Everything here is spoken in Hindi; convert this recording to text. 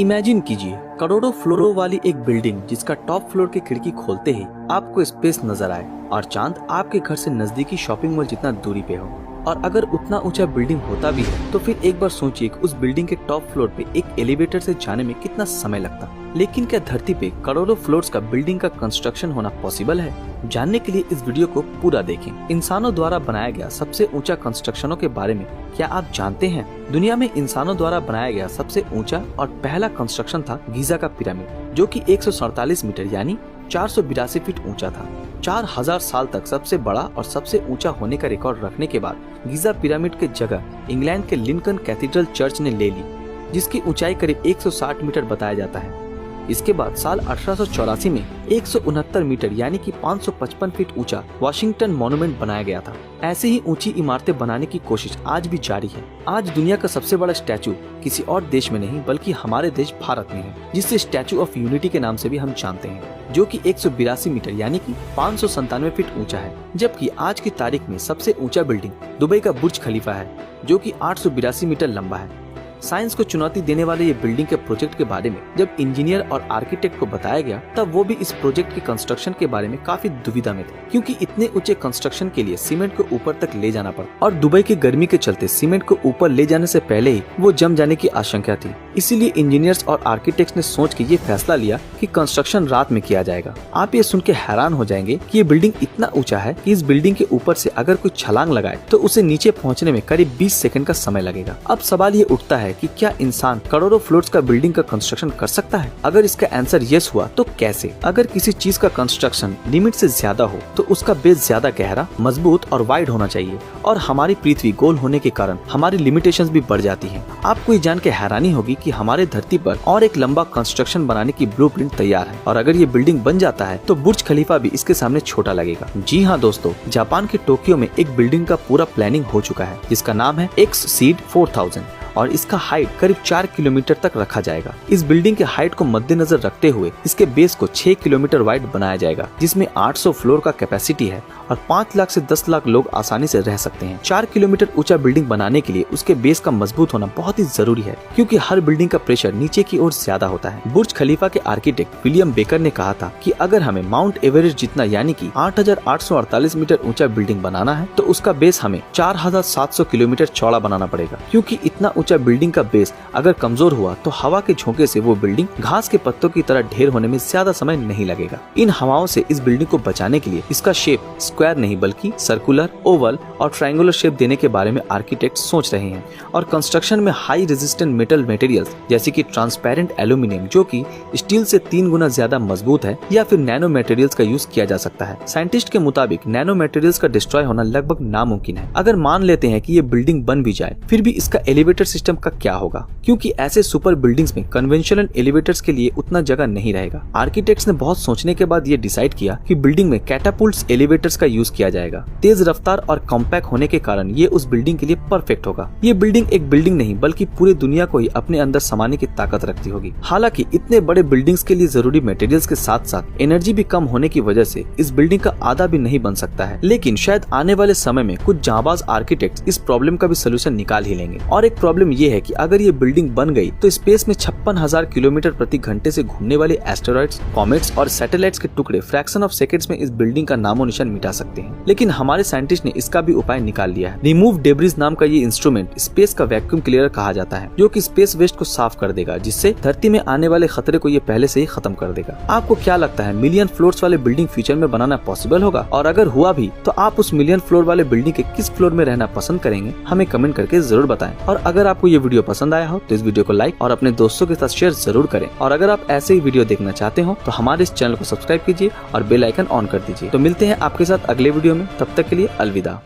इमेजिन कीजिए करोड़ों फ्लोरों वाली एक बिल्डिंग जिसका टॉप फ्लोर की खिड़की खोलते ही आपको स्पेस नजर आए और चांद आपके घर से नजदीकी शॉपिंग मॉल जितना दूरी पे हो। और अगर उतना ऊंचा बिल्डिंग होता भी है तो फिर एक बार सोचिए कि उस बिल्डिंग के टॉप फ्लोर पे एक एलिवेटर से जाने में कितना समय लगता। लेकिन क्या धरती पे करोड़ों फ्लोर्स का बिल्डिंग का कंस्ट्रक्शन होना पॉसिबल है? जानने के लिए इस वीडियो को पूरा देखें। इंसानों द्वारा बनाया गया सबसे ऊंचा कंस्ट्रक्शनों के बारे में क्या आप जानते हैं? दुनिया में इंसानों द्वारा बनाया गया सबसे ऊंचा और पहला कंस्ट्रक्शन था गीजा का पिरामिड, जो कि 147 मीटर यानी 482 फीट ऊंचा था। 4000 साल तक सबसे बड़ा और सबसे ऊंचा होने का रिकॉर्ड रखने के बाद गीजा पिरामिड की जगह इंग्लैंड के लिंकन कैथीड्रल चर्च ने ले ली, जिसकी ऊंचाई करीब 160 मीटर बताया जाता है। इसके बाद साल 1884 में 169 मीटर यानी कि 555 फीट ऊंचा वाशिंगटन मॉन्यूमेंट बनाया गया था। ऐसे ही ऊंची इमारतें बनाने की कोशिश आज भी जारी है। आज दुनिया का सबसे बड़ा स्टैचू किसी और देश में नहीं बल्कि हमारे देश भारत में है, जिसे स्टैचू ऑफ यूनिटी के नाम से भी हम जानते हैं, जो कि 182 मीटर यानी कि 597 फीट ऊंचा है। जबकि आज की तारीख में सबसे ऊंचा बिल्डिंग दुबई का बुर्ज खलीफा है, जो कि 882 मीटर लंबा है। साइंस को चुनौती देने वाले ये बिल्डिंग के प्रोजेक्ट के बारे में जब इंजीनियर और आर्किटेक्ट को बताया गया तब वो भी इस प्रोजेक्ट के कंस्ट्रक्शन के बारे में काफी दुविधा में थे, क्योंकि इतने ऊंचे कंस्ट्रक्शन के लिए सीमेंट को ऊपर तक ले जाना पड़ा और दुबई की गर्मी के चलते सीमेंट को ऊपर ले जाने से पहले ही वो जम जाने की आशंका थी। इसीलिए इंजीनियर्स और आर्किटेक्ट्स ने सोच के ये फैसला लिया कि कंस्ट्रक्शन रात में किया जाएगा। आप ये सुन के हैरान हो जाएंगे कि ये बिल्डिंग इतना ऊंचा है कि इस बिल्डिंग के ऊपर से अगर कोई छलांग लगाए तो उसे नीचे पहुँचने में करीब 20 सेकंड का समय लगेगा। अब सवाल ये उठता है कि क्या इंसान करोड़ों फ्लोर्स का बिल्डिंग का कंस्ट्रक्शन कर सकता है? अगर इसका आंसर यस हुआ तो कैसे? अगर किसी चीज का कंस्ट्रक्शन लिमिट से ज्यादा हो तो उसका बेस ज्यादा गहरा, मजबूत और वाइड होना चाहिए, और हमारी पृथ्वी गोल होने के कारण हमारी लिमिटेशंस भी बढ़ जाती हैं। आपको ये जान के हैरानी होगी कि हमारे धरती पर और एक लंबा कंस्ट्रक्शन बनाने की ब्लूप्रिंट तैयार है, और अगर ये बिल्डिंग बन जाता है तो बुर्ज खलीफा भी इसके सामने छोटा लगेगा। जी हाँ दोस्तों, जापान के टोक्यो में एक बिल्डिंग का पूरा प्लानिंग हो चुका है, जिसका नाम है एक्ससीड 4000 और इसका हाइट करीब 4 किलोमीटर तक रखा जाएगा। इस बिल्डिंग के हाइट को मद्देनजर रखते हुए इसके बेस को 6 किलोमीटर वाइड बनाया जाएगा, जिसमें 800 फ्लोर का कैपेसिटी है और 5 लाख से 10 लाख लोग आसानी से रह सकते हैं। 4 किलोमीटर ऊंचा बिल्डिंग बनाने के लिए उसके बेस का मजबूत होना बहुत ही जरूरी है, क्योंकि हर बिल्डिंग का प्रेशर नीचे की ओर ज्यादा होता है। बुर्ज खलीफा के आर्किटेक्ट विलियम बेकर ने कहा था कि अगर हमें माउंट एवरेस्ट जितना यानी कि 8,848 मीटर ऊंचा बिल्डिंग बनाना है तो उसका बेस हमें 4,700 किलोमीटर चौड़ा बनाना पड़ेगा, क्योंकि इतना ऊंचा बिल्डिंग का बेस अगर कमजोर हुआ तो हवा के झोंके से वो बिल्डिंग घास के पत्तों की तरह ढेर होने में ज्यादा समय नहीं लगेगा। इन हवाओं से इस बिल्डिंग को बचाने के लिए इसका शेप स्क्वायर नहीं बल्कि सर्कुलर, ओवल और ट्रायंगुलर शेप देने के बारे में आर्किटेक्ट सोच रहे हैं। और कंस्ट्रक्शन में हाई रेजिस्टेंट मेटल मटेरियल्स जैसे कि ट्रांसपेरेंट एल्यूमिनियम, जो कि स्टील से 3 गुना ज्यादा मजबूत है, या फिर नैनो मटेरियल्स का यूज किया जा सकता है। साइंटिस्ट के मुताबिक नैनो मटेरियल्स का डिस्ट्रॉय होना लगभग नामुमकिन है। अगर मान लेते हैं कि ये बिल्डिंग बन भी जाए, फिर भी इसका एलिवेटर सिस्टम का क्या होगा, क्योंकि ऐसे सुपर बिल्डिंग्स में कन्वेंशनल एलिवेटर्स के लिए उतना जगह नहीं रहेगा। आर्किटेक्ट्स ने बहुत सोचने के बाद ये डिसाइड किया कि बिल्डिंग में कैटापुल्ट्स एलिवेटर्स का यूज किया जाएगा। तेज रफ्तार और कॉम्पैक्ट होने के कारण ये उस बिल्डिंग के लिए परफेक्ट होगा। ये बिल्डिंग एक बिल्डिंग नहीं बल्कि पूरी दुनिया को ही अपने अंदर समाने की ताकत रखती होगी। हालांकि इतने बड़े बिल्डिंग्स के लिए जरूरी मटेरियल्स के साथ साथ एनर्जी भी कम होने की वजह से इस बिल्डिंग का आधा भी नहीं बन सकता है। लेकिन शायद आने वाले समय में कुछ जांबाज आर्किटेक्ट्स इस प्रॉब्लम का भी सोल्यूशन निकाल ही लेंगे। और एक प्रॉब्लम ये है कि अगर ये बिल्डिंग बन गई तो स्पेस में 56,000 किलोमीटर प्रति घंटे से घूमने वाले एस्टेरॉइड्स, कॉमेट्स और सैटेलाइट्स के टुकड़े फ्रैक्शन ऑफ सेकंड्स में इस बिल्डिंग का नामो निशान मिटा सकते हैं। लेकिन हमारे साइंटिस्ट ने इसका भी उपाय निकाल लिया है। रिमूव डेब्रिज नाम का ये इंस्ट्रूमेंट स्पेस का वैक्यूम क्लियर कहा जाता है, जो कि स्पेस वेस्ट को साफ कर देगा, जिससे धरती में आने वाले खतरे को ये पहले से ही खत्म कर देगा। आपको क्या लगता है, मिलियन फ्लोर्स वाले बिल्डिंग फ्यूचर में बनाना पॉसिबल होगा? और अगर हुआ भी तो आप उस मिलियन फ्लोर वाले बिल्डिंग के किस फ्लोर में रहना पसंद करेंगे? हमें कमेंट करके जरूर बताएं। और अगर आपको ये वीडियो पसंद आया हो तो इस वीडियो को लाइक और अपने दोस्तों के साथ शेयर जरूर करें। और अगर आप ऐसे ही वीडियो देखना चाहते हो तो हमारे इस चैनल को सब्सक्राइब कीजिए और बेल आइकन ऑन कर दीजिए। तो मिलते हैं आपके साथ अगले वीडियो में, तब तक के लिए अलविदा।